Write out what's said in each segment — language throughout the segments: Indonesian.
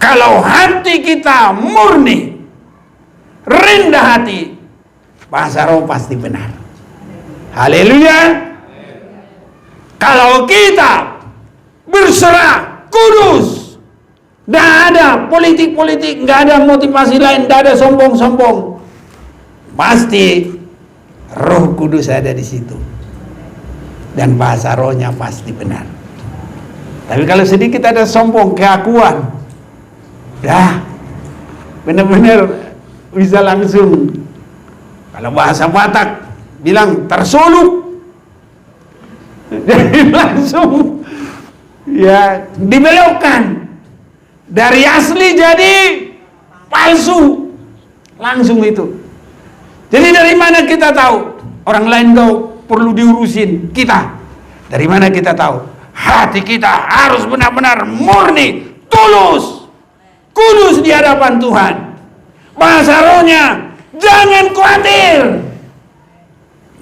Kalau hati kita murni, rendah hati, bahasa roh pasti benar. Haleluya. Kalau kita berserah, kudus, tidak ada politik-politik, nggak ada motivasi lain, tidak ada sombong-sombong, pasti Roh Kudus ada di situ, dan bahasa rohnya pasti benar. Tapi kalau sedikit ada sombong, keakuan, dah benar-benar bisa langsung, kalau bahasa Batak bilang tersoluk, jadi langsung ya dibelokkan dari asli jadi palsu, langsung itu. Jadi dari mana kita tahu orang lain kau perlu diurusin, kita dari mana kita tahu? Hati kita harus benar-benar murni, tulus, kudus di hadapan Tuhan. Bahasa rohnya jangan khawatir,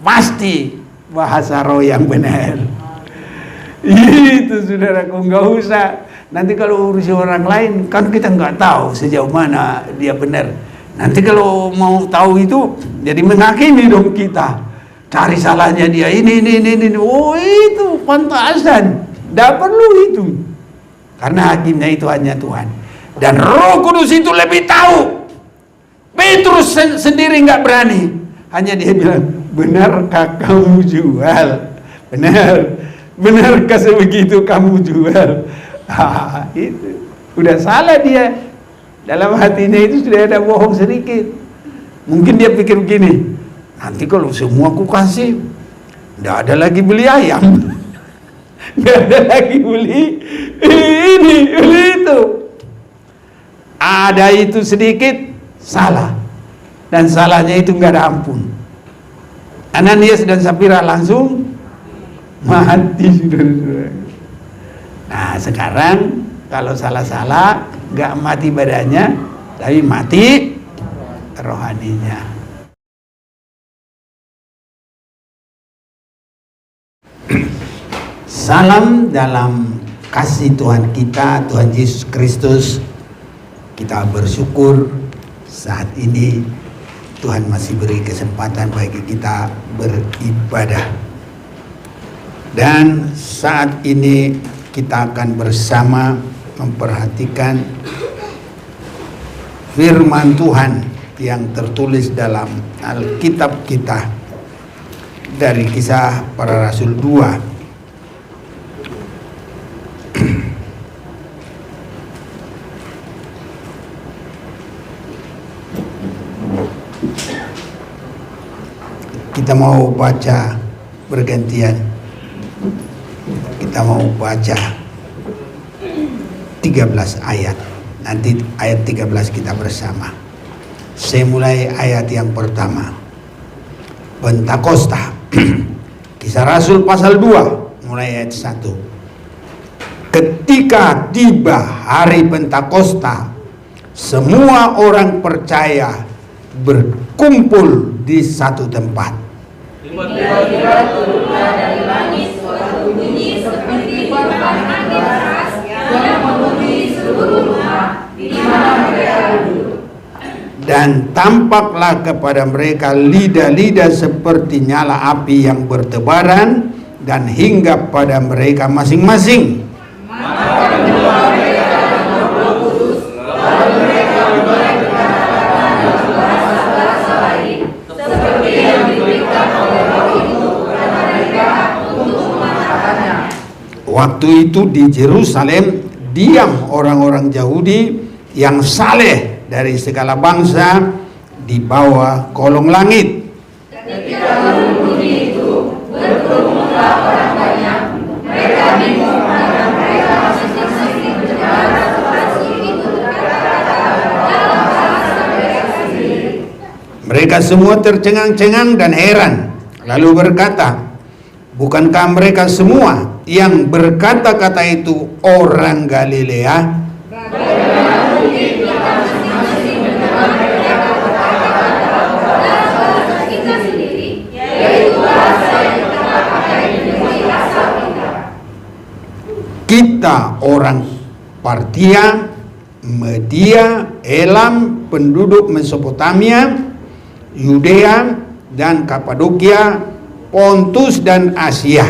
pasti bahasa roh yang benar. Itu saudaraku, nggak usah nanti kalau urusi orang lain, kan kita nggak tahu sejauh mana dia benar. Nanti kalau mau tahu itu jadi menghakimi dong kita, cari salahnya dia ini. Oh itu pantasan, tidak perlu itu, karena hakimnya itu hanya Tuhan, dan Roh Kudus itu lebih tahu. Petrus sendiri nggak berani, hanya dia bilang, benarkah kamu jual? Benarkah sebegitu kamu jual? Itu udah salah dia. Dalam hatinya itu sudah ada bohong sedikit. Mungkin dia pikir begini, nanti kalau semua aku kasih, tidak ada lagi beli ayam, tidak ada lagi beli ini, beli itu. Ada itu sedikit salah, dan salahnya itu nggak ada ampun. Ananias dan Safira langsung mati, saudara-saudara. Nah sekarang kalau salah-salah nggak mati badannya, tapi mati rohaninya. Salam dalam kasih Tuhan kita, Tuhan Yesus Kristus. Kita bersyukur saat ini Tuhan masih beri kesempatan bagi kita beribadah. Dan saat ini kita akan bersama memperhatikan firman Tuhan yang tertulis dalam Alkitab kita dari Kisah Para Rasul 2. Kita mau baca bergantian. Kita mau baca 13 ayat. Nanti ayat 13 kita bersama. Saya mulai ayat yang pertama. Pentakosta. Kisah Rasul pasal 2 mulai ayat 1. Ketika tiba hari Pentakosta, semua orang percaya berkumpul di satu tempat. Tiba-tiba turunlah dari langit suatu bunyi seperti pemandangan keras yang memenuhi seluruh rumah di mana mereka duduk. Dan tampaklah kepada mereka lidah-lidah seperti nyala api yang bertebaran dan hinggap pada mereka masing-masing. Maka keluar mereka dengan Roh Kudus, lalu mereka mulai berkata-kata dalam bahasa-bahasa lain, seperti yang diberikan oleh Roh itu kepada mereka untuk mengatakannya. Waktu itu di Yerusalem diam orang-orang Yahudi yang saleh dari segala bangsa di bawah kolong langit. Ketika berbunyi itu, berkerumunlah orang banyak. Mereka bingung karena mereka masing-masing berbicara seperti itu dalam bahasa mereka sendiri. Mereka semua tercengang-cengang dan heran, lalu berkata, bukankah mereka semua yang berkata-kata itu orang Galilea? Bagaimana mungkin kita masing-masing mendengar mereka berkata-kata dalam bahasa kita sendiri, yaitu bahasa yang kita pakai di negeri asal kita. Kita orang Partia, Media, Elam, penduduk Mesopotamia, Yudea dan Kapadokia, Pontus dan Asia.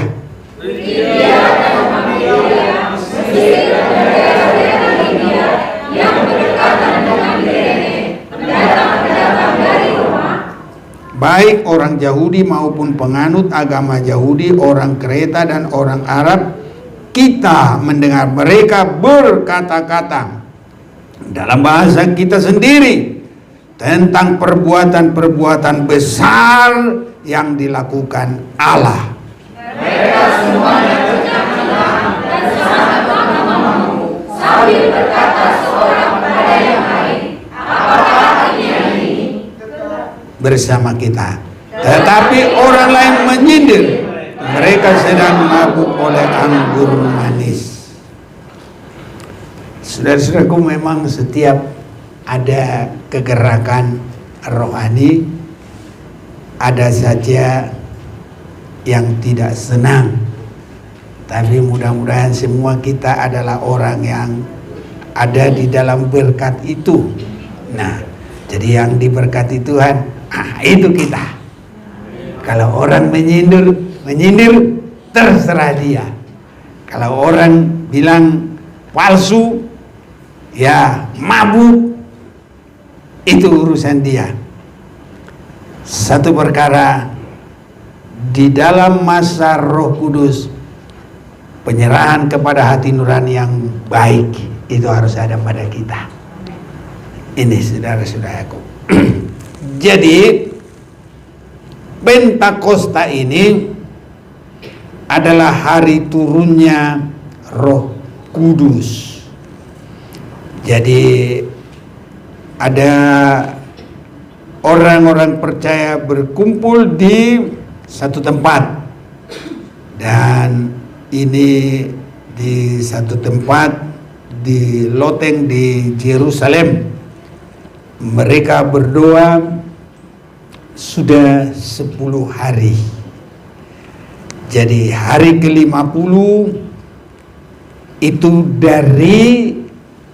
Baik orang Yahudi maupun penganut agama Yahudi, orang Kreta dan orang Arab, kita mendengar mereka berkata-kata dalam bahasa kita sendiri tentang perbuatan-perbuatan besar yang dilakukan Allah. Mereka semuanya bercakap dan sangat bangga sambil berkata seorang pada yang lain, apakah artinya ini? Bersama kita. Tetapi orang lain menyindir, mereka sedang mabuk oleh anggur manis. Saudara-saudaraku, memang setiap ada kegerakan rohani, ada saja yang tidak senang. Tapi mudah-mudahan semua kita adalah orang yang ada di dalam berkat itu. Nah, jadi yang diberkati Tuhan, itu kita. Kalau orang menyindir terserah dia. Kalau orang bilang palsu, ya mabuk, itu urusan dia. Satu perkara, di dalam masa Roh Kudus, penyerahan kepada hati nurani yang baik itu harus ada pada kita. Ini saudara-saudaraku. Jadi Pentakosta ini adalah hari turunnya Roh Kudus. Jadi ada orang-orang percaya berkumpul di satu tempat, dan ini di satu tempat di loteng di Yerusalem. Mereka berdoa sudah 10 hari. Jadi hari ke-50 itu dari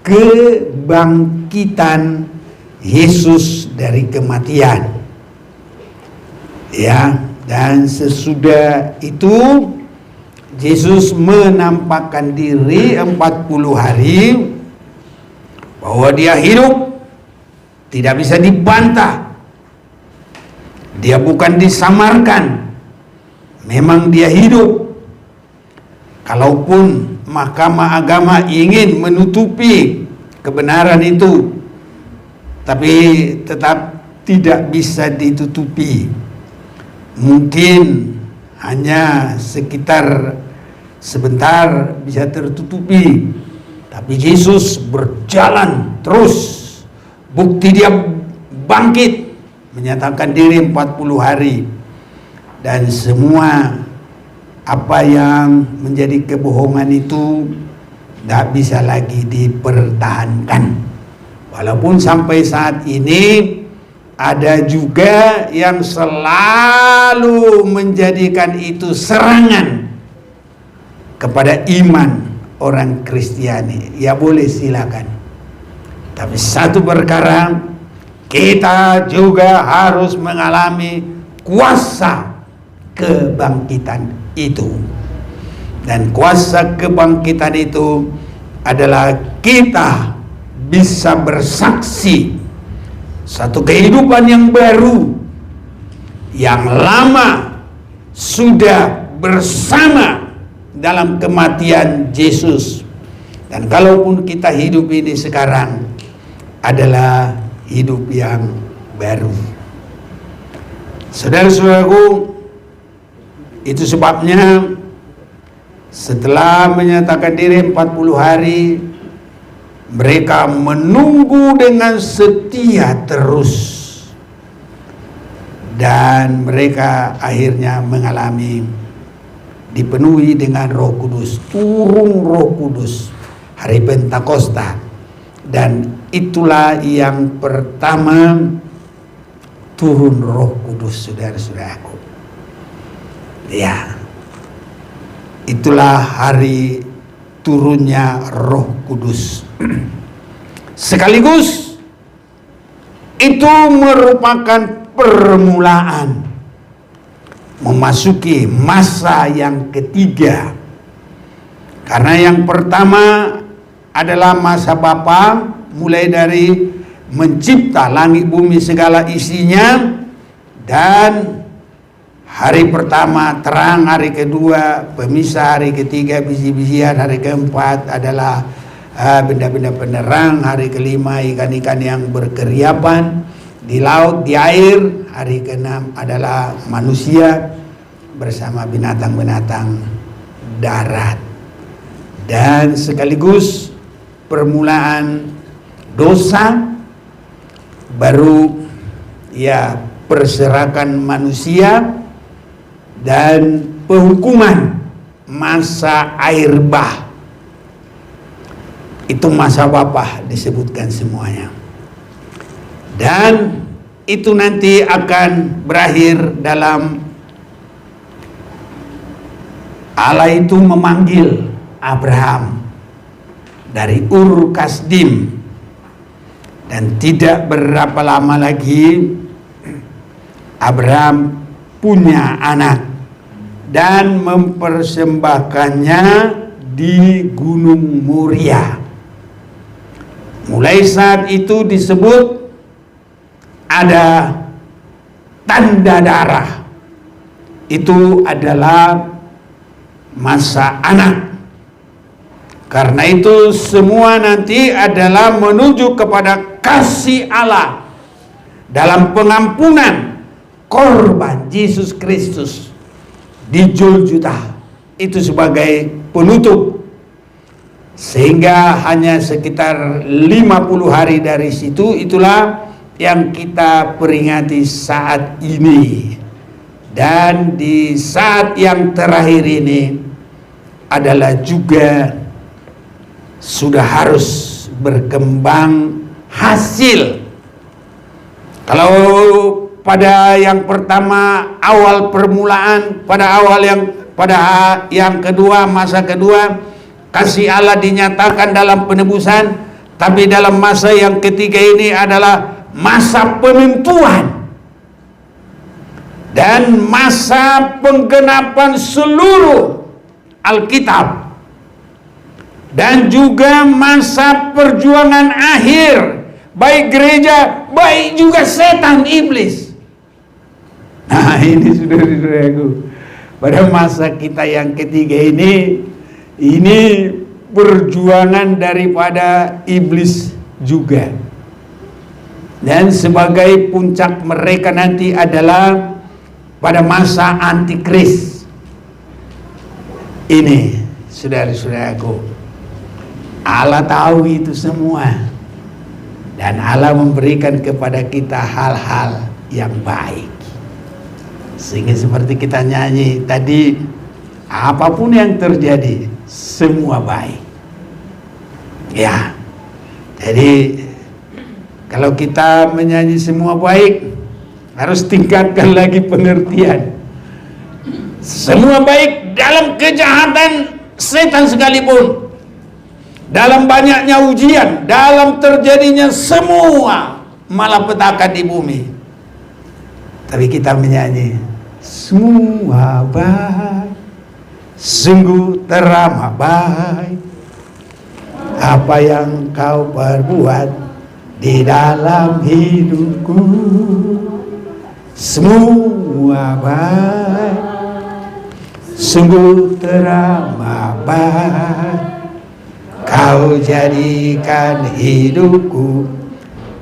kebangkitan Yesus dari kematian. Ya, dan sesudah itu Yesus menampakkan diri 40 hari bahwa dia hidup, tidak bisa dibantah. Dia bukan disamarkan, memang dia hidup. Kalaupun mahkamah agama ingin menutupi kebenaran itu, tapi tetap tidak bisa ditutupi. Mungkin hanya sekitar sebentar bisa tertutupi, tapi Yesus berjalan terus. Bukti dia bangkit, menyatakan diri 40 hari, dan semua apa yang menjadi kebohongan itu tidak bisa lagi dipertahankan. Walaupun sampai saat ini ada juga yang selalu menjadikan itu serangan kepada iman orang Kristiani. Ya boleh, silakan. Tapi satu perkara, kita juga harus mengalami kuasa kebangkitan itu. Dan kuasa kebangkitan itu adalah kita bisa bersaksi satu kehidupan yang baru, yang lama sudah bersama dalam kematian Yesus. Dan kalaupun kita hidup ini sekarang adalah hidup yang baru. Saudara-saudaraku, itu sebabnya setelah menyatakan diri 40 hari, mereka menunggu dengan setia terus, dan mereka akhirnya mengalami dipenuhi dengan Roh Kudus, turun Roh Kudus hari Pentakosta. Dan itulah yang pertama turun Roh Kudus, saudara-saudaraku. Ya, itulah hari turunnya Roh Kudus. Sekaligus itu merupakan permulaan memasuki masa yang ketiga. Karena yang pertama adalah masa Bapa, mulai dari mencipta langit bumi segala isinya, dan hari pertama terang, hari kedua pemisah, hari ketiga biji-bijian, hari keempat adalah benda-benda penerang, hari kelima ikan-ikan yang berkeriapan di laut, di air, hari keenam adalah manusia bersama binatang-binatang darat. Dan sekaligus permulaan dosa, baru ya perserakan manusia, dan penghukuman masa air bah. Itu masa Bapa disebutkan semuanya. Dan itu nanti akan berakhir dalam Allah itu memanggil Abraham dari Ur Kasdim, dan tidak berapa lama lagi Abraham punya anak dan mempersembahkannya di Gunung Moria. Mulai saat itu disebut ada tanda darah. Itu adalah masa anak. Karena itu semua nanti adalah menuju kepada kasih Allah dalam pengampunan korban Yesus Kristus di Golgota. Itu sebagai penutup. Sehingga hanya sekitar 50 hari dari situ, itulah yang kita peringati saat ini. Dan di saat yang terakhir ini adalah juga sudah harus berkembang hasil. Kalau pada yang pertama awal permulaan, pada yang kedua, masa kedua, kasih Allah dinyatakan dalam penebusan, tapi dalam masa yang ketiga ini adalah masa penentuan dan masa penggenapan seluruh Alkitab, dan juga masa perjuangan akhir, baik gereja, baik juga setan iblis. Nah, ini saudara-saudaraku, pada masa kita yang ketiga ini perjuangan daripada iblis juga. Dan sebagai puncak mereka nanti adalah pada masa antikris. Ini saudara-saudaraku, Allah tahu itu semua, dan Allah memberikan kepada kita hal-hal yang baik. Sehingga seperti kita nyanyi tadi, apapun yang terjadi semua baik. Ya, jadi kalau kita menyanyi semua baik, harus tingkatkan lagi pengertian. Semua baik dalam kejahatan setan sekalipun, dalam banyaknya ujian, dalam terjadinya semua malapetaka di bumi. Tapi kita menyanyi, semua baik, sungguh teramat baik, apa yang kau perbuat di dalam hidupku, semua baik, sungguh teramat baik, kau jadikan hidupku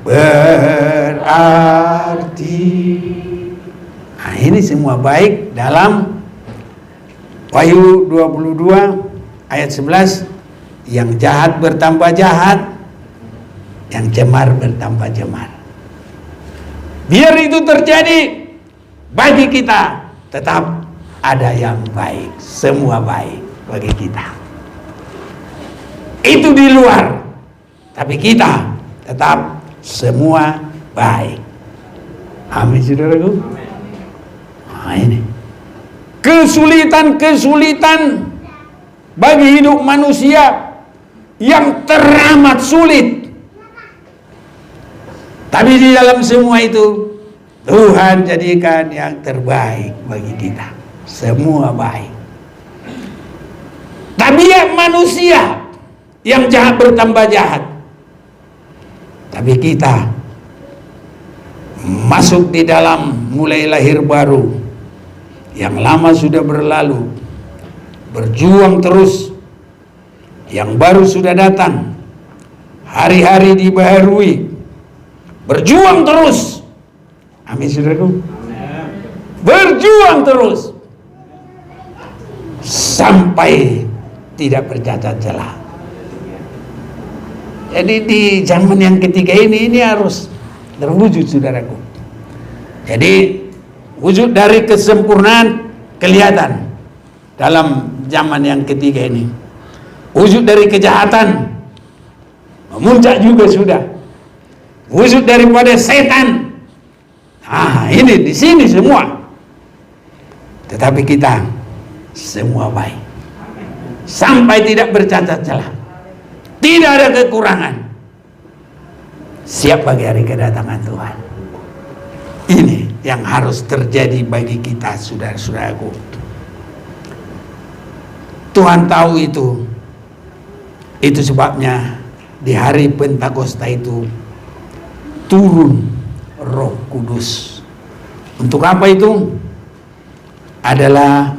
berarti. Nah, ini semua baik dalam Wahyu 22 ayat 11. Yang jahat bertambah jahat, yang cemar bertambah cemar. Biar itu terjadi bagi kita, tetap ada yang baik, semua baik bagi kita. Itu di luar, tapi kita tetap semua baik. Amin, saudaraku. Nah, ini kesulitan-kesulitan bagi hidup manusia yang teramat sulit Tapi di dalam semua itu Tuhan jadikan yang terbaik bagi kita. Semua baik. Tabiat manusia yang jahat bertambah jahat. Tapi kita masuk di dalam mulai lahir baru. Yang lama sudah berlalu. Berjuang terus. Yang baru sudah datang. Hari-hari dibaharui. Berjuang terus. Amin, saudaraku. Berjuang terus sampai tidak bercacat celah. Jadi di zaman yang ketiga ini harus terwujud, saudaraku. Jadi wujud dari kesempurnaan kelihatan dalam zaman yang ketiga ini. Wujud dari kejahatan memuncak juga sudah. Wujud daripada setan. Ini di sini semua. Tetapi kita semua baik. Sampai tidak bercacat celah. Tidak ada kekurangan. Siap bagi hari kedatangan Tuhan. Ini yang harus terjadi bagi kita, saudara-saudaraku. Tuhan tahu itu. Itu sebabnya di hari Pentakosta itu turun Roh Kudus. Untuk apa itu? Adalah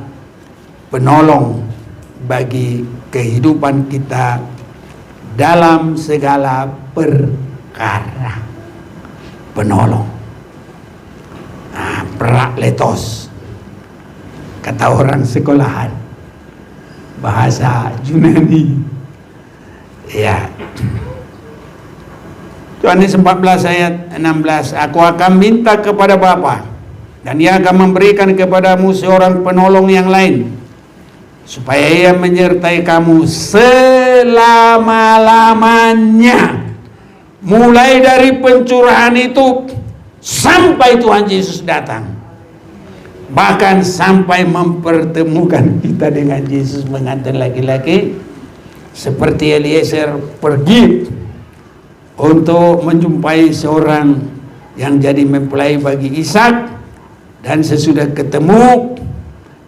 penolong bagi kehidupan kita dalam segala perkara. Penolong. Prakletos. Kata orang sekolahan. Bahasa Yunani. Ya. Yohanes 14 ayat 16, aku akan minta kepada Bapa dan Ia akan memberikan kepadamu seorang penolong yang lain supaya Ia menyertai kamu selama-lamanya, mulai dari pencurahan itu sampai Tuhan Yesus datang, bahkan sampai mempertemukan kita dengan Yesus mengantar laki-laki seperti Eliezer pergi untuk menjumpai seorang yang jadi mempelai bagi Ishak, dan sesudah ketemu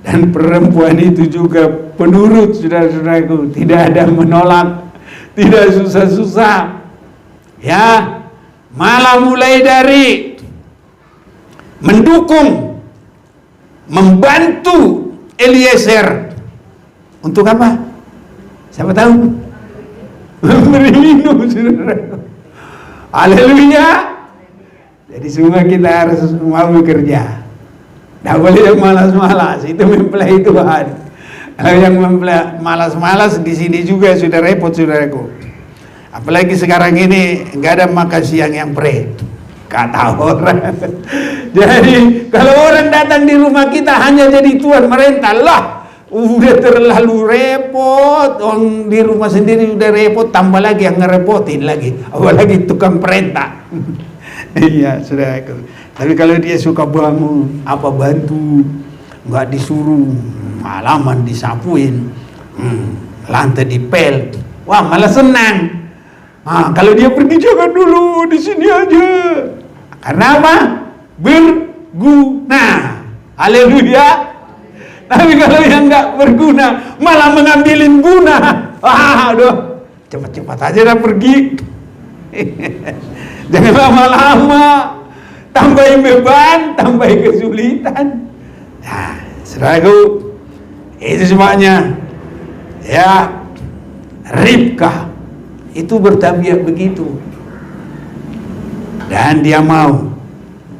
dan perempuan itu juga penurut, saudara-saudaraku, tidak ada menolak, tidak susah-susah, ya, malah mulai dari mendukung, membantu Eliezer untuk apa? Siapa tahu? Memberi minum, saudara. Haleluya. Jadi semua kita harus mau bekerja. Tidak boleh yang malas-malas. Itu mempelai Tuhan. Kalau yang mempelai malas-malas di sini juga sudah repot, saudaraku. Apalagi sekarang ini nggak ada makan siang yang pre, kata orang. Jadi kalau orang datang di rumah kita hanya jadi tuan merintah, lah udah terlalu repot. Orang di rumah sendiri udah repot, tambah lagi yang ngerepotin lagi, apalagi tukang perintah. Iya, saudaraku. Tapi kalau dia suka bangun, apa bantu, nggak disuruh, halaman disapuin, lantai dipel, wah malah senang. Kalau dia pergi jangan dulu, di sini aja. Karena apa? Berguna. Haleluya. Tapi kalau yang nggak berguna, malah mengambilin guna. Aduh, cepat-cepat aja dah pergi. Jangan lama-lama, tambahin beban, tambahin kesulitan. Nah, saudaraku, itu sebabnya ya Ribka itu bertabiat begitu, dan dia mau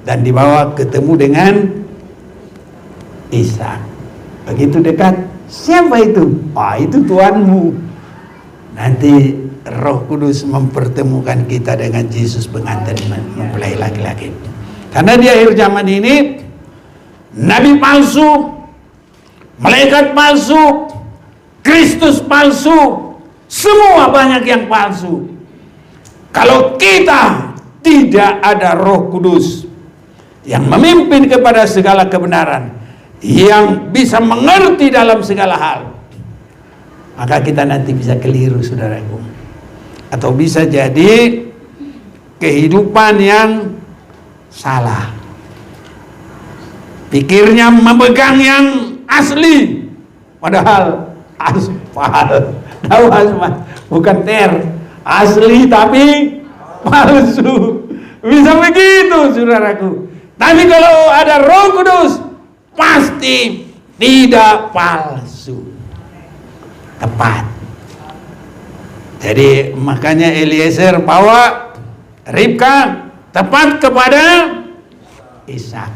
dan dibawa ketemu dengan Ishak. Begitu dekat, siapa itu? Itu Tuhanmu. Nanti Roh Kudus mempertemukan kita dengan Yesus pengantin mempelai laki-laki. Karena di akhir zaman ini nabi palsu, malaikat palsu, Kristus palsu, semua banyak yang palsu. Kalau kita tidak ada Roh Kudus yang memimpin kepada segala kebenaran, yang bisa mengerti dalam segala hal, maka kita nanti bisa keliru, saudaraku. Atau bisa jadi kehidupan yang salah. Pikirnya memegang yang asli, padahal aspal. Tahu aspal? Bukan ter. Asli tapi palsu. Bisa begitu, saudaraku. Tapi kalau ada Roh Kudus, pasti tidak palsu. Tepat. Jadi makanya Eliezer bawa Ribka tepat kepada Ishak.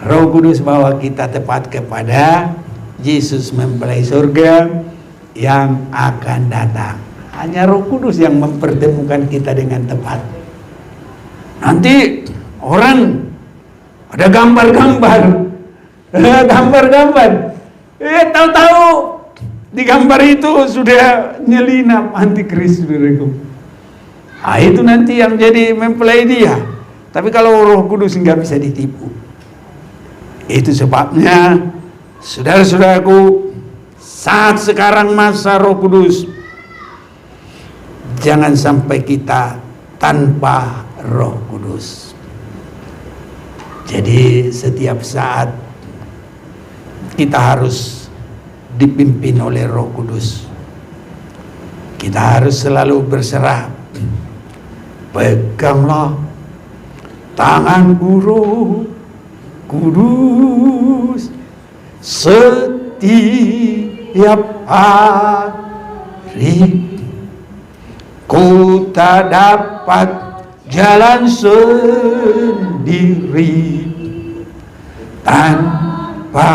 Roh Kudus bawa kita tepat kepada Yesus mempelai surga yang akan datang. Hanya Roh Kudus yang mempertemukan kita dengan tepat. Nanti orang ada gambar-gambar, tahu-tahu di gambar itu sudah nyelinap antikris, saudaraku. Nah, itu nanti yang jadi mempelai dia. Tapi kalau Roh Kudus nggak bisa ditipu. Itu sebabnya, saudara-saudaraku, saat sekarang masa Roh Kudus, jangan sampai kita tanpa Roh Kudus. Jadi setiap saat kita harus dipimpin oleh Roh Kudus. Kita harus selalu berserah. Peganglah tanganku Roh Kudus setiap hari. Ku tak dapat jalan sendiri tanpa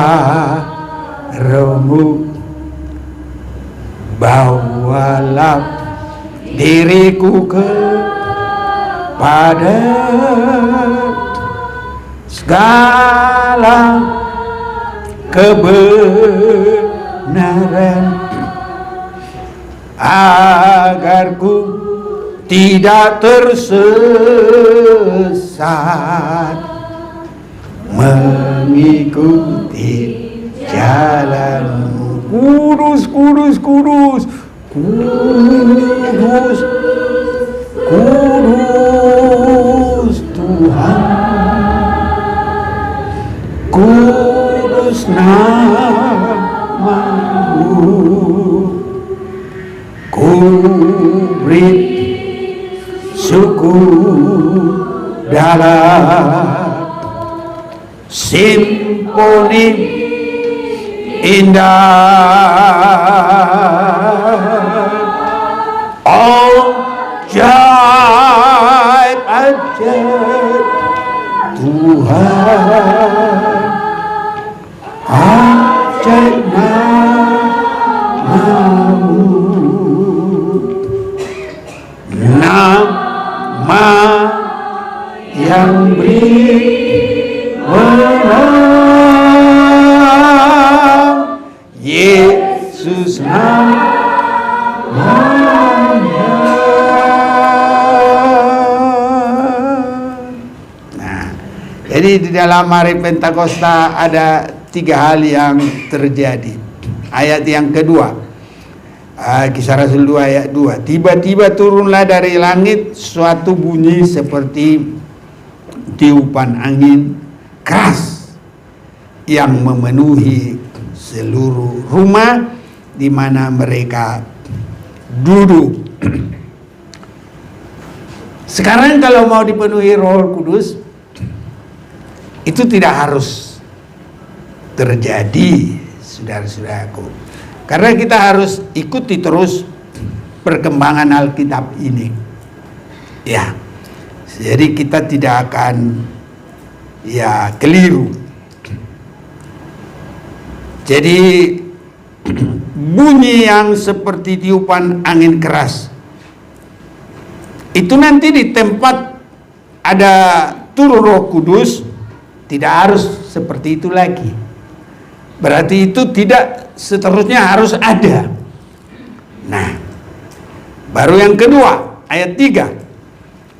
Roh-Mu. Bawalah diriku kepada segala kebenaran, agar ku tidak tersesat mengikuti jalan-Mu. Kudus, kudus, kudus, kudus, kudus Tuhan, kudus nama-Mu. Ku beri syukur dalam simfoni indah, ajaib, ajaib Tuhan, ajaib nama-Mu, nama yang beri menang, Yesus namanya. Nah, jadi di dalam hari Pentakosta ada 3 hal yang terjadi. Ayat yang kedua, Kisah Rasul 2 ayat 2. Tiba-tiba turunlah dari langit suatu bunyi seperti tiupan angin keras yang memenuhi seluruh rumah di mana mereka duduk. Sekarang kalau mau dipenuhi Roh Kudus, itu tidak harus terjadi, saudara-saudaraku. Karena kita harus ikuti terus perkembangan Alkitab ini. Ya. Jadi kita tidak akan keliru. Jadi bunyi yang seperti tiupan angin keras itu nanti di tempat ada turun Roh Kudus tidak harus seperti itu lagi. Berarti itu tidak seterusnya harus ada. Nah, baru yang kedua ayat 3.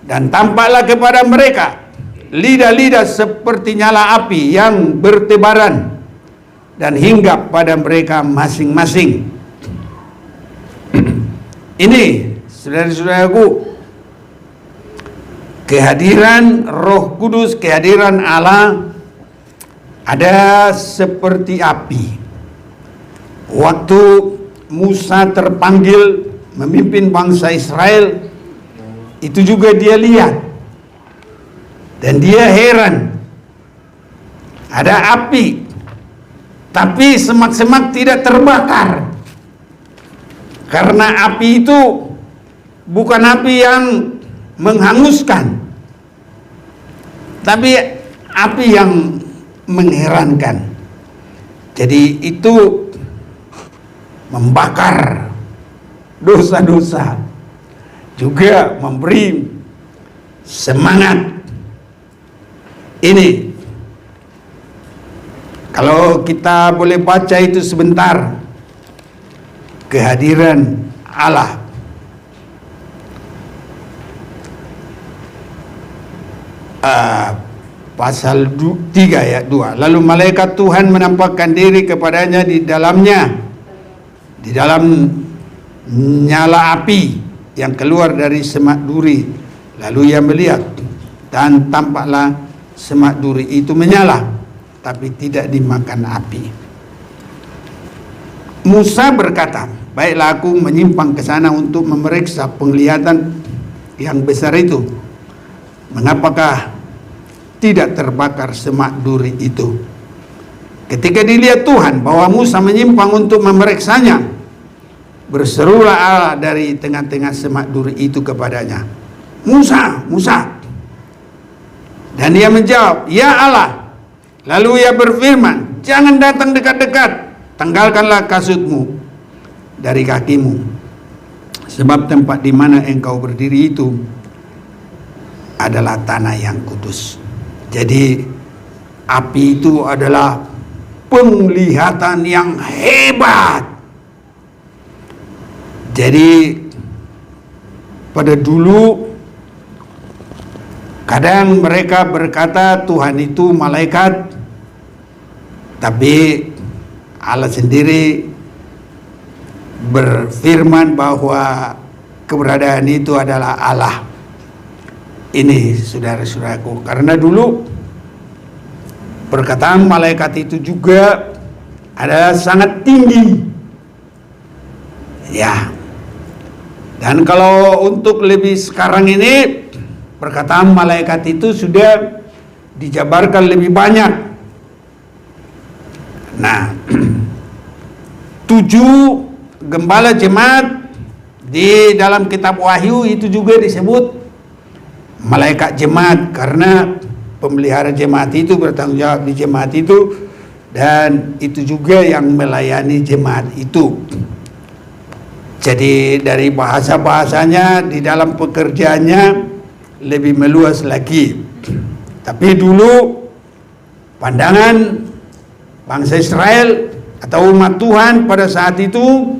Dan tampaklah kepada mereka lidah-lidah seperti nyala api yang bertebaran dan hinggap pada mereka masing-masing. Ini, saudara-saudaraku, kehadiran Roh Kudus, kehadiran Allah ada seperti api. Waktu Musa terpanggil memimpin bangsa Israel, itu juga dia lihat dan dia heran. Ada api, tapi semak-semak tidak terbakar. Karena api itu bukan api yang menghanguskan, tapi api yang mengherankan. Jadi itu membakar dosa-dosa, juga memberi semangat. Ini kalau kita boleh baca itu sebentar, kehadiran Allah. Pasal 3 ayat 2. Lalu malaikat Tuhan menampakkan diri kepadanya di dalamnya, di dalam nyala api yang keluar dari semak duri. Lalu ia melihat, dan tampaklah semak duri itu menyala, tapi tidak dimakan api. Musa berkata, baiklah aku menyimpang ke sana untuk memeriksa penglihatan yang besar itu. Mengapakah tidak terbakar semak duri itu? Ketika dilihat Tuhan bahwa Musa menyimpang untuk memeriksanya, berserulah Allah dari tengah-tengah semak duri itu kepadanya, Musa, Musa. Dan dia menjawab, ya Allah. Lalu ia berfirman, jangan datang dekat-dekat, tanggalkanlah kasutmu dari kakimu, sebab tempat di mana engkau berdiri itu adalah tanah yang kudus. Jadi api itu adalah penglihatan yang hebat. Jadi pada dulu kadang mereka berkata Tuhan itu malaikat, tapi Allah sendiri berfirman bahwa keberadaan itu adalah Allah. Ini saudara-saudaraku, karena dulu perkataan malaikat itu juga adalah sangat tinggi. Ya. Dan kalau untuk lebih sekarang ini, perkataan malaikat itu sudah dijabarkan lebih banyak. Nah, 7 gembala jemaat di dalam kitab Wahyu itu juga disebut malaikat jemaat, karena pemelihara jemaat itu bertanggung jawab di jemaat itu, dan itu juga yang melayani jemaat itu. Jadi dari bahasa-bahasanya di dalam pekerjaannya lebih meluas lagi. Tapi dulu pandangan bangsa Israel atau umat Tuhan pada saat itu,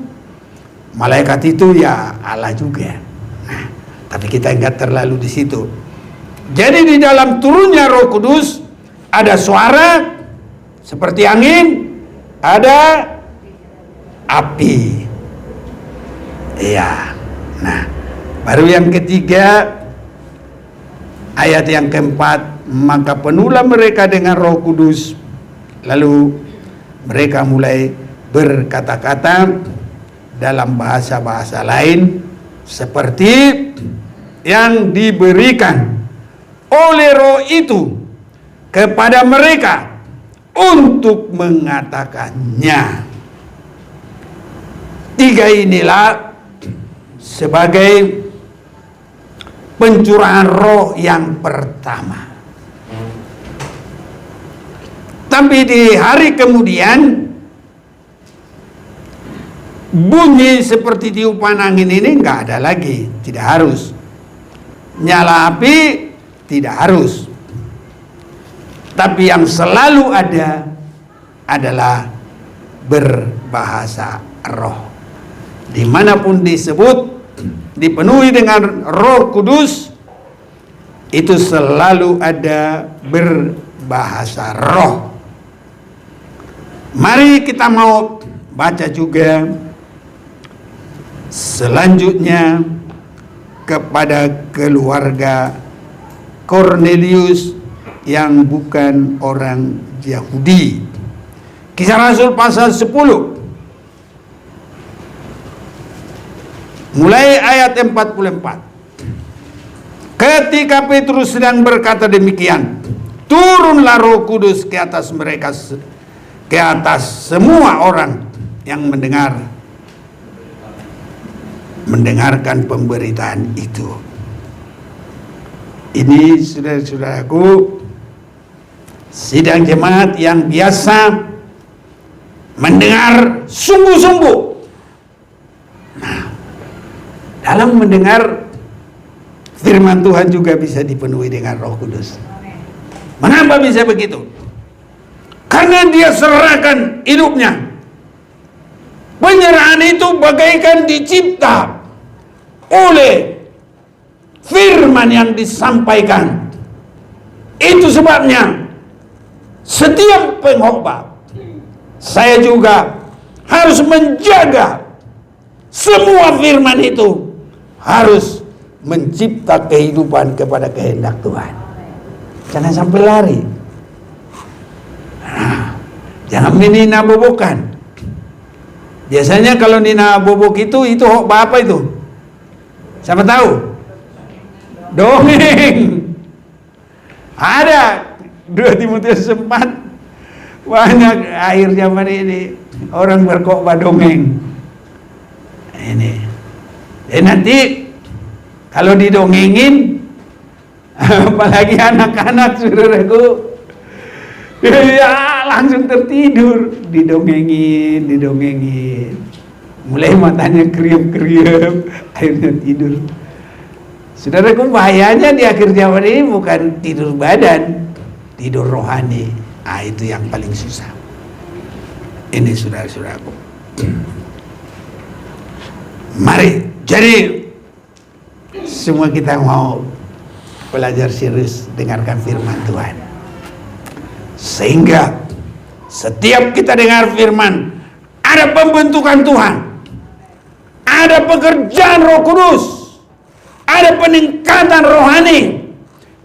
malaikat itu ya Allah juga. Nah, tapi kita enggak terlalu di situ. Jadi di dalam turunnya Roh Kudus ada suara seperti angin, ada api. Iya. Nah, baru yang ketiga, ayat yang keempat, maka penuhlah mereka dengan Roh Kudus, lalu mereka mulai berkata-kata dalam bahasa-bahasa lain seperti yang diberikan oleh Roh itu kepada mereka untuk mengatakannya. 3 inilah sebagai pencurahan roh yang pertama. Tapi di hari kemudian bunyi seperti tiupan angin ini enggak ada lagi, tidak harus. Nyala api tidak harus. Tapi yang selalu ada adalah berbahasa roh. Dimanapun disebut dipenuhi dengan Roh Kudus, itu selalu ada berbahasa roh. Mari kita mau baca juga selanjutnya kepada keluarga Cornelius yang bukan orang Yahudi. Kisah Rasul pasal 10 mulai ayat 44. Ketika Petrus sedang berkata demikian, turunlah Roh Kudus ke atas mereka, ke atas semua orang yang mendengarkan pemberitaan itu. Ini saudara-saudaraku, sidang jemaat yang biasa mendengar sungguh-sungguh. Nah, dalam mendengar firman Tuhan juga bisa dipenuhi dengan Roh Kudus. Mengapa bisa begitu? Karena dia serahkan hidupnya. Penyerahan itu bagaikan dicipta oleh firman yang disampaikan. Itu sebabnya setiap pengkhotbah, saya juga harus menjaga semua firman itu harus mencipta kehidupan kepada kehendak Tuhan. Jangan sampai lari. Nah, jangan menina bobokan. Biasanya kalau nina bobok itu apa itu? Siapa tahu? Dongeng. Ada 2 Timotius 4, banyak akhir zaman ini orang berkhotbah dongeng. Ini. Nanti kalau didongengin, apalagi anak-anak saudaraku, ya langsung tertidur, didongengin, mulai matanya kriep-kriep, akhirnya tidur. Saudaraku, bahayanya di akhir zaman ini bukan tidur badan, tidur rohani. Itu yang paling susah. Ini saudara-saudaraku. Mari, jadi semua kita mau belajar serius dengarkan firman Tuhan. Sehingga setiap kita dengar firman, ada pembentukan Tuhan, ada pekerjaan Roh Kudus, ada peningkatan rohani.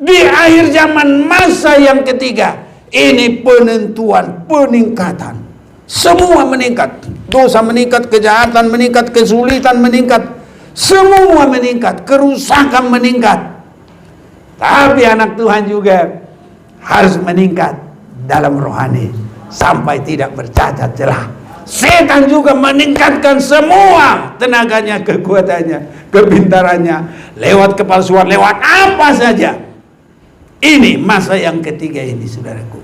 Di akhir zaman masa yang ketiga, ini penentuan, peningkatan. Semua meningkat. Dosa meningkat, kejahatan meningkat, kesulitan meningkat. Semua meningkat, kerusakan meningkat. Tapi anak Tuhan juga harus meningkat dalam rohani sampai tidak bercacat celah. Setan juga meningkatkan semua tenaganya, kekuatannya, kepintarannya lewat kepalsuan, lewat apa saja. Ini masa yang ketiga ini, saudaraku.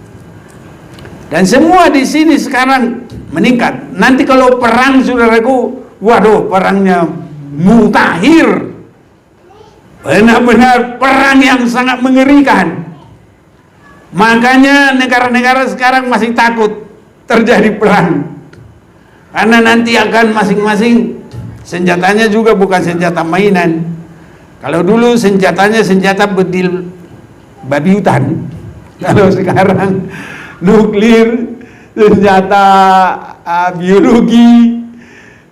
Dan semua di sini sekarang meningkat. Nanti kalau perang, saudaraku, waduh, perangnya mutakhir. Benar-benar perang yang sangat mengerikan. Makanya negara-negara sekarang masih takut terjadi perang. Karena nanti akan masing-masing senjatanya juga bukan senjata mainan. Kalau dulu senjatanya senjata bedil babi hutan. Kalau sekarang nuklir, senjata biologi,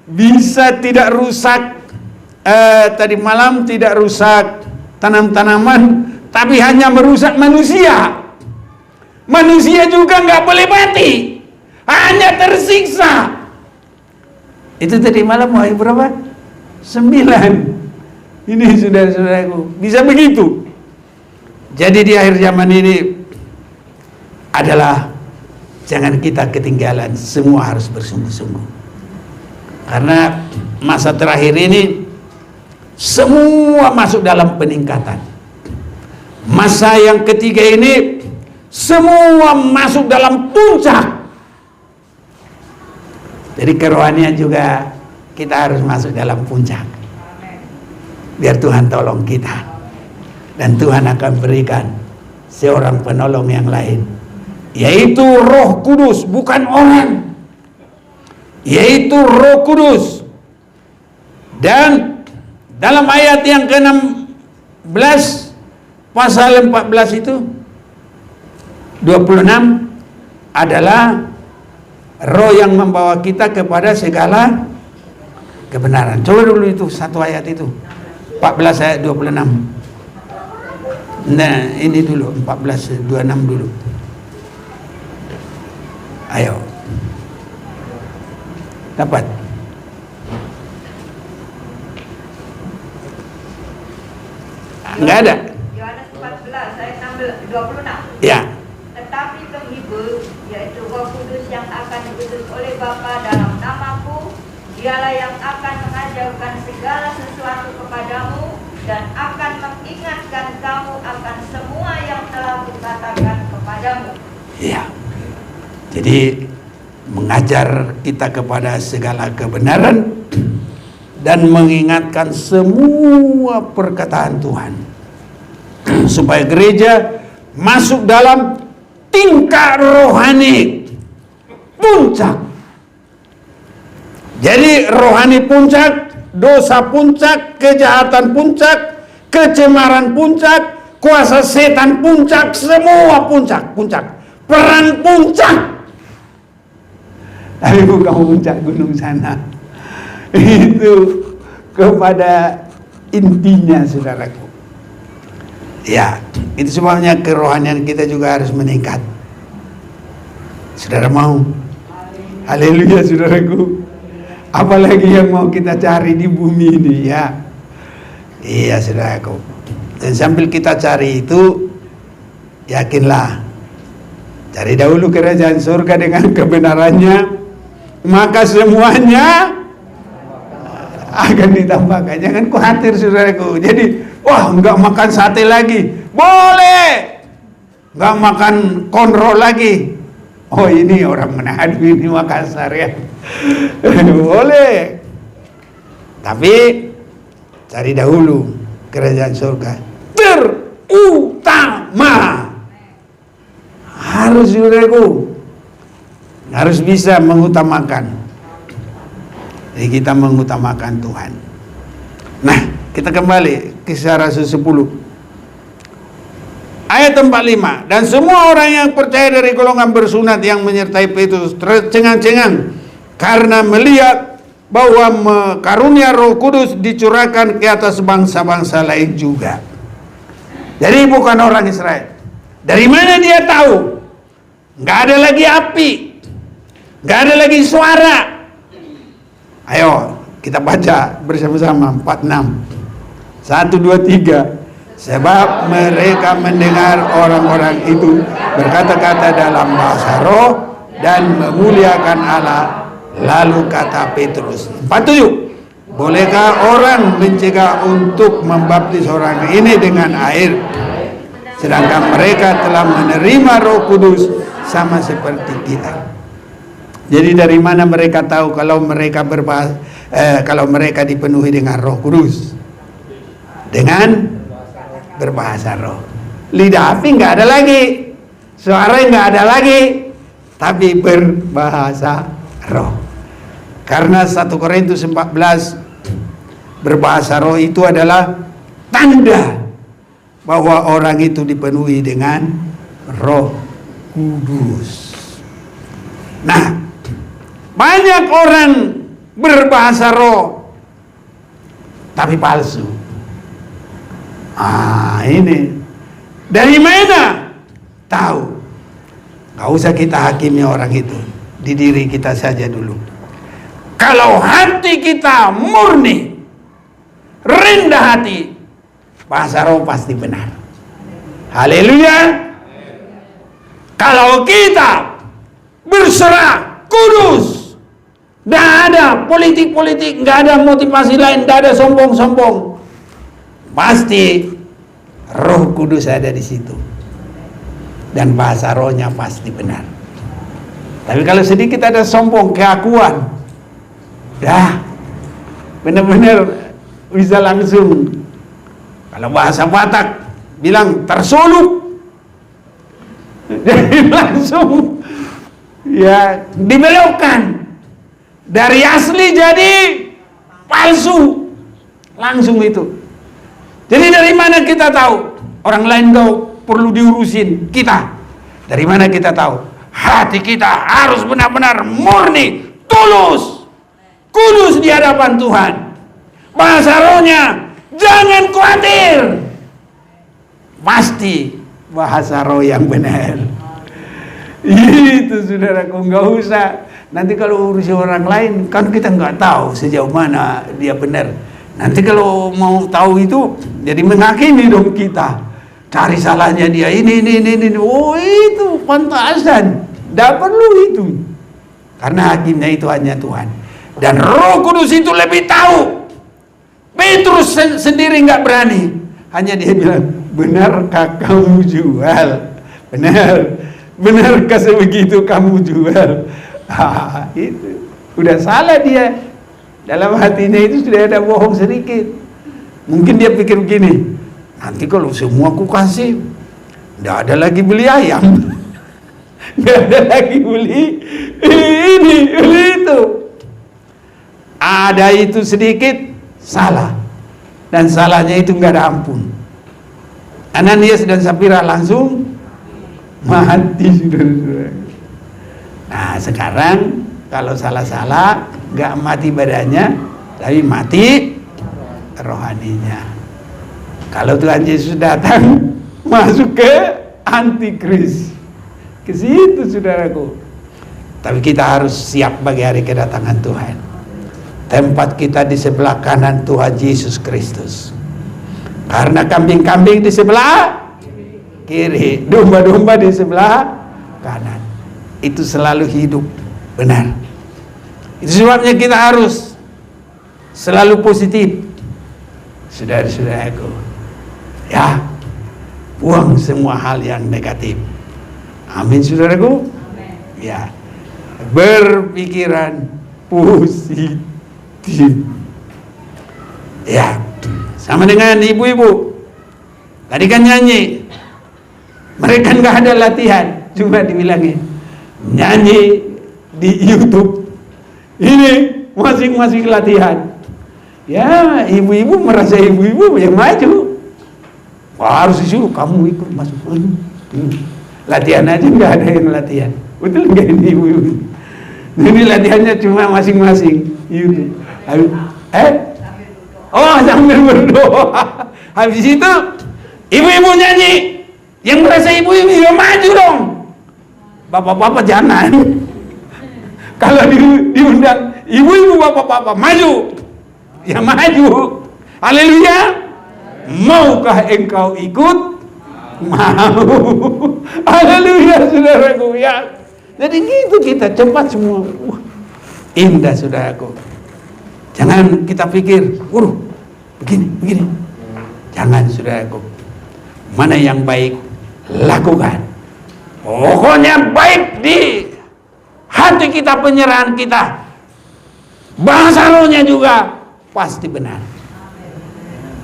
bisa tidak rusak. Tadi malam tidak rusak tanam-tanaman, tapi hanya merusak manusia. Manusia juga nggak boleh mati, hanya tersiksa. Itu tadi malam hari berapa? 9. Ini saudara-saudaraku, bisa begitu. Jadi di akhir zaman ini adalah jangan kita ketinggalan, semua harus bersungguh-sungguh. Karena masa terakhir ini semua masuk dalam peningkatan. Masa yang ketiga ini semua masuk dalam puncak. Jadi kerohanian juga kita harus masuk dalam puncak. Biar Tuhan tolong kita. Dan Tuhan akan berikan seorang penolong yang lain, yaitu Roh Kudus, bukan orang, yaitu Roh Kudus. Dan dalam ayat yang ke-16 pasal 14 itu 26 adalah Roh yang membawa kita kepada segala kebenaran. Coba dulu itu satu ayat itu, 14 ayat 26. Nah, ini dulu 14:26 dulu. Ayo. Dapat. Enggak ada. Yohanes 14 ayat 26. Ya. Tetapi penghibur, yaitu Roh Kudus yang akan diutus oleh Bapa dalam namaku, dialah yang akan mengajarkan segala sesuatu kepadamu dan akan mengingatkan kamu akan semua yang telah kukatakan kepadamu. Ya. Jadi mengajar kita kepada segala kebenaran dan mengingatkan semua perkataan Tuhan supaya gereja masuk dalam tingkat rohani puncak. Jadi rohani puncak, dosa puncak, kejahatan puncak, kecemaran puncak, kuasa setan puncak, semua puncak, perang puncak. Tapi bukan puncak gunung sana. Itu kepada intinya, saudaraku. Ya, itu sebabnya kerohanian kita juga harus meningkat. Saudara mau? Haleluya, saudaraku. Apalagi yang mau kita cari di bumi ini, ya. Iya, saudaraku. Dan sambil kita cari itu, yakinlah, cari dahulu kerajaan surga dengan kebenarannya, maka semuanya akan ditambahkan. Jangan khawatir, saudaraku. Jadi, wah, nggak makan sate lagi, boleh. Nggak makan konro lagi. Oh, ini orang Manado, ini Makassar, ya. Boleh. Tapi cari dahulu kerajaan surga terutama. Harus, saudaraku, harus bisa mengutamakan. Jadi kita mengutamakan Tuhan. Nah, kita kembali Kisah Rasul 10 ayat 45. Dan semua orang yang percaya dari golongan bersunat yang menyertai Petrus tercengang-cengang karena melihat bahwa karunia Roh Kudus dicurahkan ke atas bangsa-bangsa lain juga. Jadi bukan orang Israel. Dari mana dia tahu? Nggak ada lagi api, nggak ada lagi suara. Ayo kita baca bersama-sama 46. 1, 2, 3. Sebab mereka mendengar orang-orang itu berkata-kata dalam bahasa roh dan memuliakan Allah. Lalu kata Petrus, 47. Bolehkah orang mencegah untuk membaptis orang ini dengan air, sedangkan mereka telah menerima Roh Kudus sama seperti kita? Jadi dari mana mereka tahu kalau mereka kalau mereka dipenuhi dengan Roh Kudus? Dengan berbahasa roh. Lidah api nggak ada lagi, suara nggak ada lagi, tapi berbahasa roh. Karena 1 Korintus 14 berbahasa roh itu adalah tanda bahwa orang itu dipenuhi dengan Roh Kudus. Nah, banyak orang berbahasa roh tapi palsu. Ini dari mana tahu? Gak usah kita hakimi orang itu, di diri kita saja dulu. Kalau hati kita murni, rendah hati, bahasa roh pasti benar. Haleluya. Kalau kita berserah kudus, tidak ada politik-politik, nggak ada motivasi lain, tidak ada sombong-sombong, pasti Roh Kudus ada di situ dan bahasa rohnya pasti benar. Tapi kalau sedikit ada sombong, keakuan, dah benar-benar bisa langsung, kalau bahasa Batak bilang tersoluk, jadi langsung ya dibelokkan dari asli jadi palsu langsung itu. Jadi dari mana kita tahu? Orang lain tahu perlu diurusin, kita dari mana kita tahu? Hati kita harus benar-benar murni, tulus, kudus di hadapan Tuhan. Bahasa rohnya jangan khawatir. pasti bahasa roh yang benar. Itu saudaraku, nggak usah. Nanti kalau urusi orang lain, kan kita nggak tahu sejauh mana dia benar. Nanti kalau mau tahu itu, jadi menghakimi dong kita. Cari salahnya dia ini. Oh itu pantasan. Tidak perlu itu. Karena hakimnya itu hanya Tuhan. Dan Roh Kudus itu lebih tahu. Petrus sendiri nggak berani. Hanya dia bilang, benarkah kamu jual? Benarkah sebegitu kamu jual? Itu udah salah dia. Dalam hatinya itu sudah ada bohong sedikit. Mungkin dia pikir begini, nanti kalau semua aku kasih, tidak ada lagi beli ayam, nggak ada lagi beli ini, beli itu. Ada itu sedikit salah, dan salahnya itu nggak ada ampun. Ananias dan Safira langsung mati, saudara-saudara. Nah sekarang kalau salah-salah nggak mati badannya, tapi mati rohaninya. Kalau Tuhan Yesus datang, masuk ke antikris, ke situ saudaraku. Tapi kita harus siap bagi hari kedatangan Tuhan. Tempat kita di sebelah kanan Tuhan Yesus Kristus. Karena kambing-kambing di sebelah kiri, domba-domba di sebelah kanan. Itu selalu hidup benar. Itu sebabnya kita harus selalu positif, saudara-saudaraku. Ya, buang semua hal yang negatif. Amin, saudaraku. Ya, berpikiran positif. Ya, sama dengan ibu-ibu. Tadi kan nyanyi. Mereka nggak ada latihan, cuma dibilangin nyanyi di YouTube. Ini masing-masing latihan. Ya, ibu-ibu merasa ibu-ibu yang maju. Wah, harus disuruh kamu ikut masuk. Latihan aja nggak ada yang latihan. Betul nggak ini ibu-ibu? Ini latihannya cuma masing-masing YouTube. Oh, sambil berdoa. Habis itu ibu-ibu nyanyi. Yang merasa ibu-ibu ya maju dong. Bapak-bapak jangan. Kalau diundang ibu-ibu bapak-bapak maju. Ya maju. Haleluya. Maukah engkau ikut? Mau. Haleluya, saudaraku ya. Jadi gitu kita cepat semua. Indah, saudaraku. Jangan kita pikir, begini. Jangan, saudaraku. Mana yang baik, lakukan. Pokoknya baik di hati kita, penyerahan kita. Bahasa rohnya juga pasti benar.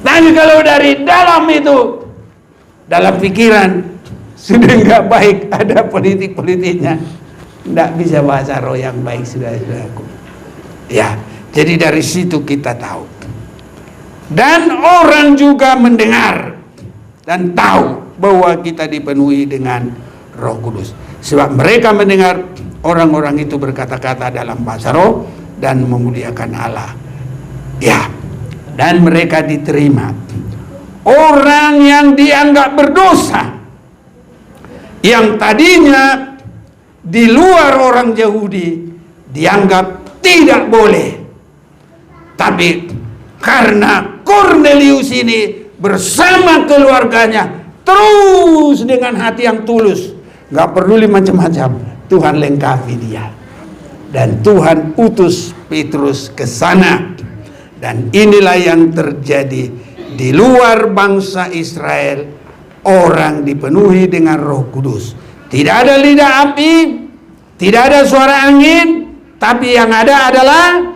Tapi kalau dari dalam itu, dalam pikiran sudah nggak baik, ada politik-politiknya, nggak bisa bahasa roh yang baik, saudara-saudaraku. Ya, jadi dari situ kita tahu. Dan orang juga mendengar dan tahu bahwa kita dipenuhi dengan Roh Kudus. Sebab mereka mendengar orang-orang itu berkata-kata dalam bahasa roh dan memuliakan Allah. Ya, dan mereka diterima. Orang yang dianggap berdosa, yang tadinya di luar orang Yahudi, dianggap tidak boleh. Tapi karena Kornelius ini bersama keluarganya, terus dengan hati yang tulus, nggak peduli macam-macam, Tuhan lengkapi dia. Dan Tuhan utus Petrus ke sana. Dan inilah yang terjadi di luar bangsa Israel. Orang dipenuhi dengan Roh Kudus. Tidak ada lidah api, tidak ada suara angin, tapi yang ada adalah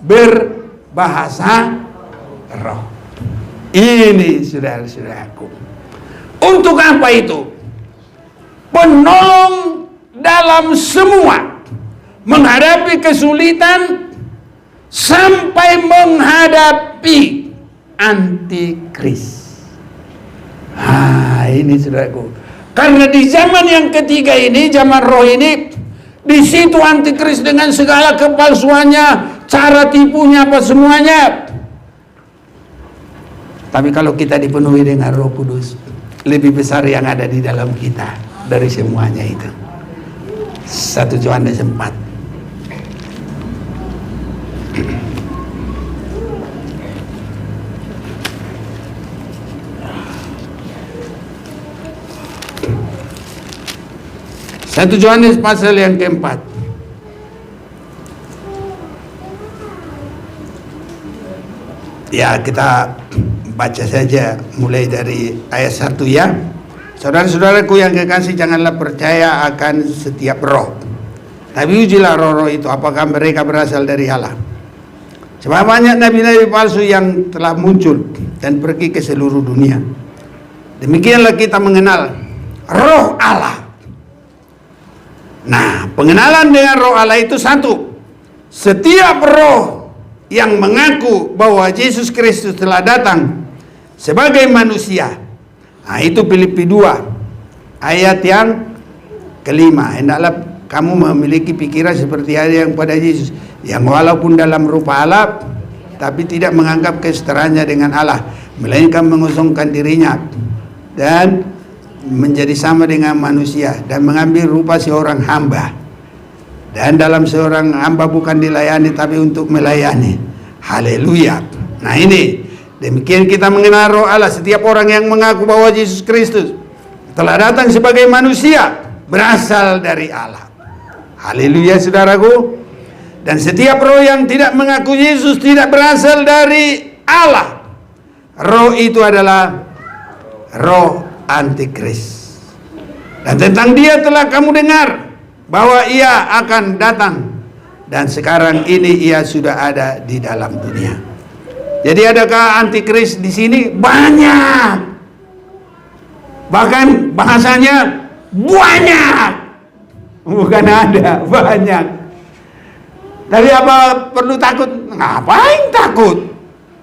berbahasa roh. Ini saudara-saudaraku. Untuk apa itu? Penolong dalam semua menghadapi kesulitan sampai menghadapi antikris. Ini saudaraku. Karena di zaman yang ketiga ini, zaman roh ini, di situ antikris dengan segala kepalsuannya, cara tipunya apa semuanya. Tapi kalau kita dipenuhi dengan Roh Kudus, lebih besar yang ada di dalam kita dari semuanya itu. 1 Yohanes 4. Satu Yohanes pasal yang keempat. Ya, kita baca saja mulai dari ayat 1 ya. Saudara-saudaraku yang kekasih, janganlah percaya akan setiap roh, tapi ujilah roh-roh itu apakah mereka berasal dari Allah. Sebab banyak nabi-nabi palsu yang telah muncul dan pergi ke seluruh dunia. Demikianlah kita mengenal roh Allah. Nah, pengenalan dengan roh Allah itu satu. Setiap roh yang mengaku bahwa Yesus Kristus telah datang sebagai manusia. Nah, itu Filipi 2 ayat yang kelima. Hendaklah kamu memiliki pikiran seperti ada yang pada Yesus, yang walaupun dalam rupa Allah, tapi tidak menganggap kesetaraannya dengan Allah, melainkan mengosongkan dirinya dan menjadi sama dengan manusia, dan mengambil rupa seorang hamba. Dan dalam seorang hamba bukan dilayani, tapi untuk melayani. Haleluya. Nah, ini demikian kita mengenal roh Allah. Setiap orang yang mengaku bahwa Yesus Kristus telah datang sebagai manusia berasal dari Allah. Haleluya, saudaraku. Dan setiap roh yang tidak mengaku Yesus tidak berasal dari Allah. Roh itu adalah roh Antikris. Dan tentang dia telah kamu dengar bahwa ia akan datang, dan sekarang ini ia sudah ada di dalam dunia. Jadi adakah Antikris di sini? Banyak. Bahkan bahasanya banyak. Bukan ada, banyak. Tapi apa perlu takut? Ngapain takut?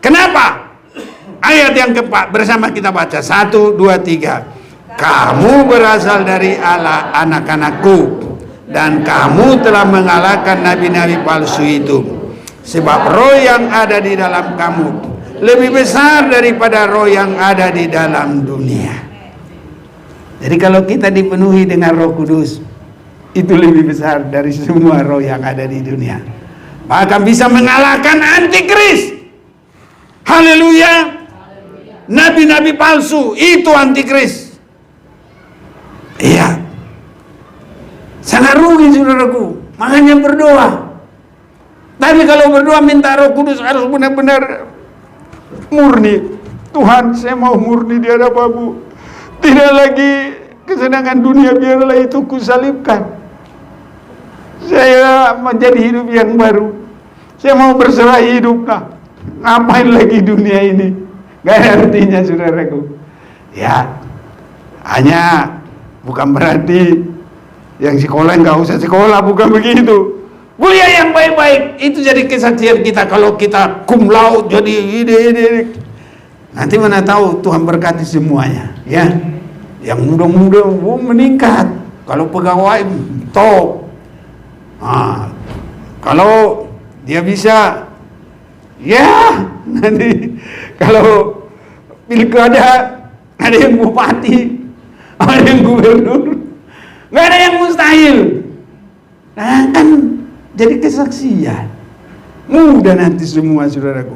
Kenapa? Ayat yang keempat bersama kita baca. 1, 2, 3. Kamu berasal dari Allah, anak-anakku, dan kamu telah mengalahkan nabi-nabi palsu itu. Sebab roh yang ada di dalam kamu lebih besar daripada roh yang ada di dalam dunia. Jadi kalau kita dipenuhi dengan Roh Kudus, itu lebih besar dari semua roh yang ada di dunia. Bahkan bisa mengalahkan Antikris. Haleluya. Nabi-nabi palsu itu Antikris. Iya. Sangat rugi, saudaraku. Makanya berdoa. Tapi kalau berdoa minta Roh Kudus harus benar-benar murni. Tuhan, saya mau murni di hadapan-Mu. Tidak lagi kesenangan dunia, biarlah itu kusalibkan. Saya menjadi hidup yang baru. Saya mau berserah hidup. Nah, ngapain lagi dunia ini? Gak ada artinya, saudaraku. Ya, hanya bukan berarti yang sekolah nggak usah sekolah, bukan begitu. Kuliah yang baik-baik itu jadi kesaksian kita. Kalau kita cum laude jadi ini. Nanti mana tahu Tuhan berkati semuanya, ya. Yang muda-muda meningkat. Kalau pegawai top. Nah, kalau dia bisa, ya nanti kalau pilkada ada yang bupati, ada yang gubernur, nggak ada yang mustahil. Nah, kan jadi kesaksian. Mudah nanti semua, saudaraku.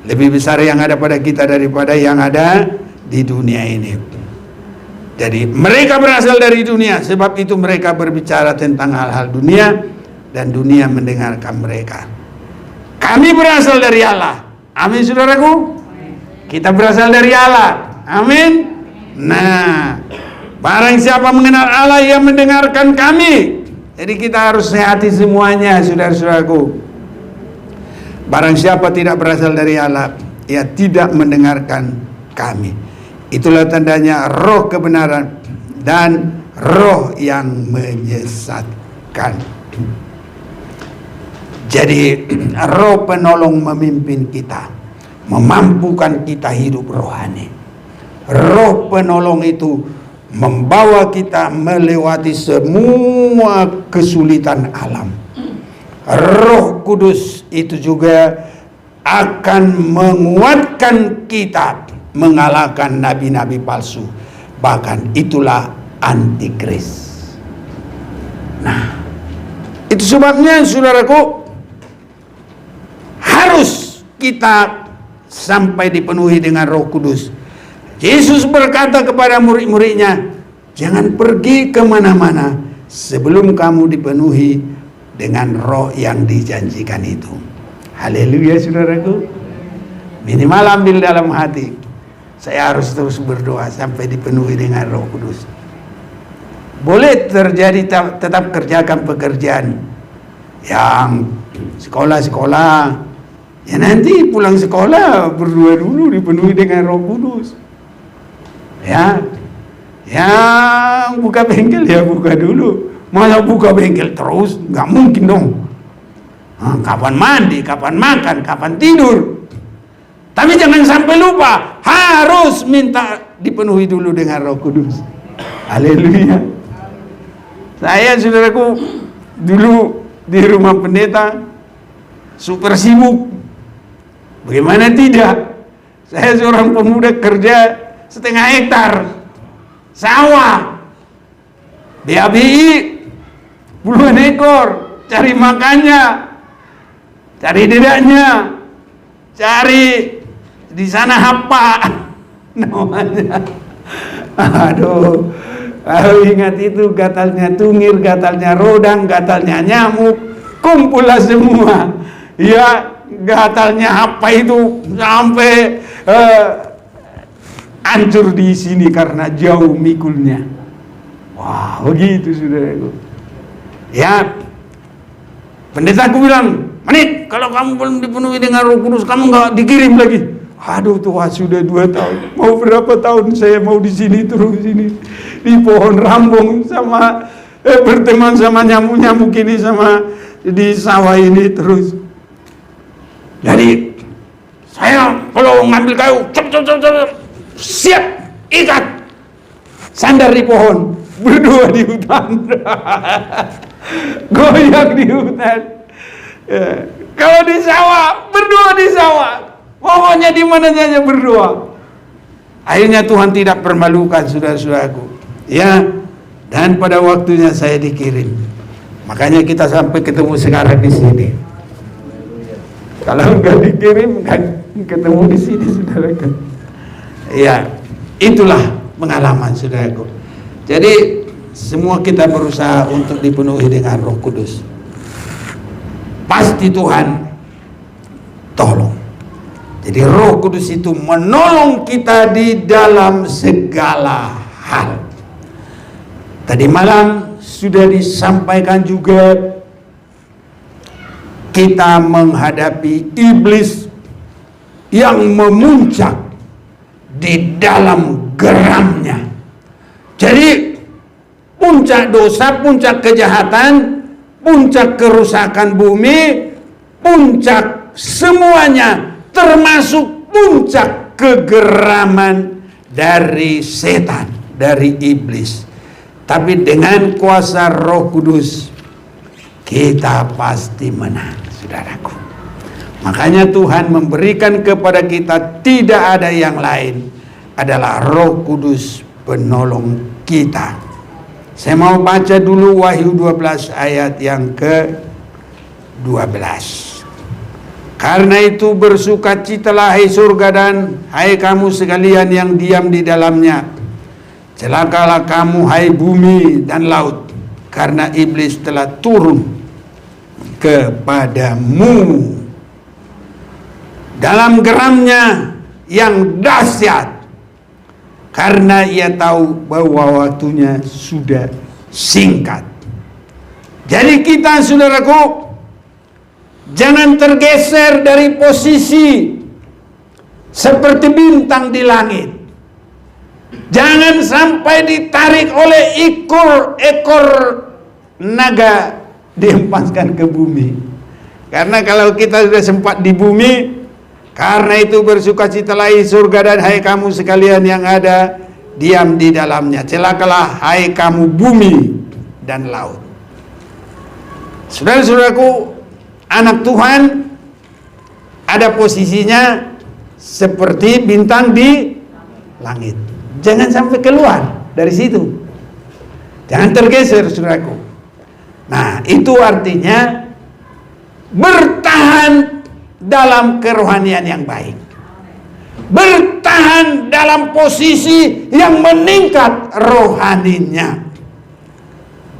Lebih besar yang ada pada kita daripada yang ada di dunia ini. Jadi mereka berasal dari dunia, sebab itu mereka berbicara tentang hal-hal dunia, dan dunia mendengarkan mereka. Kami berasal dari Allah. Amin, saudaraku. Kita berasal dari Allah. Amin. Nah, barang siapa mengenal Allah, ia mendengarkan kami. Jadi kita harus sehati semuanya, saudara-saudaraku. Barang siapa tidak berasal dari Allah, ia tidak mendengarkan kami. Itulah tandanya roh kebenaran dan roh yang menyesatkan. Jadi roh penolong memimpin kita, memampukan kita hidup rohani. Roh penolong itu membawa kita melewati semua kesulitan alam. Roh Kudus itu juga akan menguatkan kita mengalahkan nabi-nabi palsu. Bahkan itulah antikris. Nah, itu sebabnya saudaraku, harus kita sampai dipenuhi dengan Roh Kudus. Yesus berkata kepada murid-muridnya, jangan pergi kemana-mana sebelum kamu dipenuhi dengan roh yang dijanjikan itu. Haleluya saudaraku. Minimal ambil dalam hati, saya harus terus berdoa sampai dipenuhi dengan Roh Kudus. Boleh terjadi tetap kerjakan pekerjaan yang sekolah-sekolah, ya nanti pulang sekolah berdoa dulu dipenuhi dengan Roh Kudus. Ya, yang buka bengkel ya buka dulu. Masa buka bengkel terus? Nggak mungkin dong. Kapan mandi, kapan makan, kapan tidur. Tapi jangan sampai lupa, harus minta dipenuhi dulu dengan Roh Kudus. Haleluya. Saya saudaraku dulu di rumah pendeta super sibuk. Bagaimana tidak? Saya seorang pemuda kerja setengah hektar sawah, BABI puluhan ekor, cari makannya, cari dedaknya, cari di sana apa namanya. Aduh, ingat itu, gatalnya tungir, gatalnya rodang, gatalnya nyamuk, kumpullah semua. Ya, gatalnya apa itu sampai hancur di sini karena jauh mikulnya. Wah, begitu saudaraku. Ya, pendetaku bilang, Manit, kalau kamu belum dipenuhi dengan Roh Kudus, kamu nggak dikirim lagi. Aduh Tuhan, sudah 2 tahun. Mau berapa tahun saya mau di sini terus ini di pohon rambung sama berteman sama nyamuk-nyamuk ini, sama di sawah ini terus. Jadi saya kalau ngambil kayu, siap ikat, sandar di pohon, berdua di hutan, goyang di hutan. Ya. Kalau di sawah, berdua di sawah, pokoknya di mana saja berdua. Akhirnya Tuhan tidak permalukan saudara-saudaraku. Ya, dan pada waktunya saya dikirim. Makanya kita sampai ketemu sekarang di sini. Kalau enggak dikirim, kan ketemu di sini saudaraku. Ya, itulah pengalaman saudaraku. Jadi semua kita berusaha untuk dipenuhi dengan Roh Kudus. Pasti Tuhan tolong. Jadi Roh Kudus itu menolong kita di dalam segala hal. Tadi malam sudah disampaikan juga, kita menghadapi iblis yang memuncak di dalam geramnya. Jadi puncak dosa, puncak kejahatan, puncak kerusakan bumi, puncak semuanya, termasuk puncak kegeraman dari setan, dari iblis. Tapi dengan kuasa Roh Kudus kita pasti menang, saudaraku. Makanya Tuhan memberikan kepada kita tidak ada yang lain, adalah Roh Kudus penolong kita. Saya mau baca dulu Wahyu 12 ayat yang ke-12. Karena itu bersukacitalah hai surga dan hai kamu sekalian yang diam di dalamnya. Celakalah kamu hai bumi dan laut, karena iblis telah turun kepadamu dalam geramnya yang dahsyat, karena ia tahu bahwa waktunya sudah singkat. Jadi kita saudaraku, jangan tergeser dari posisi seperti bintang di langit. Jangan sampai ditarik oleh ekor naga dihempaskan ke bumi. Karena kalau kita sudah sempat di bumi, karena itu bersukacitalah hai surga dan hai kamu sekalian yang ada diam di dalamnya. Celakalah hai kamu bumi dan laut. Saudara-saudaraku, anak Tuhan ada posisinya seperti bintang di langit. Jangan sampai keluar dari situ. Jangan tergeser, saudaraku. Nah, itu artinya bertahan dalam kerohanian yang baik. Bertahan dalam posisi yang meningkat rohaninya.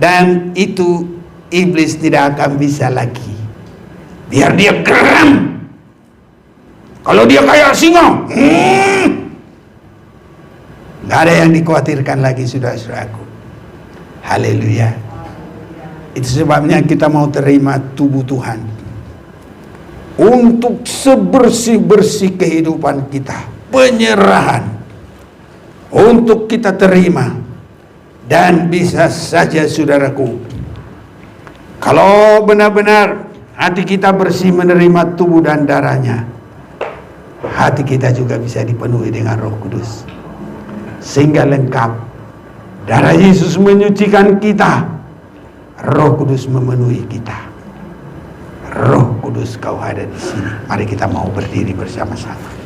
Dan itu iblis tidak akan bisa lagi. Biar dia geram. Kalau dia kayak singa, nggak ada yang dikhawatirkan lagi, saudara-saudaraku. Haleluya. Itu sebabnya kita mau terima tubuh Tuhan untuk sebersih-bersih kehidupan kita, penyerahan untuk kita terima. Dan bisa saja, saudaraku, kalau benar-benar hati kita bersih menerima tubuh dan darahnya, hati kita juga bisa dipenuhi dengan Roh Kudus sehingga lengkap. Darah Yesus menyucikan kita, Roh Kudus memenuhi kita. Roh Kudus, kau ada di sini. Mari kita mau berdiri bersama-sama.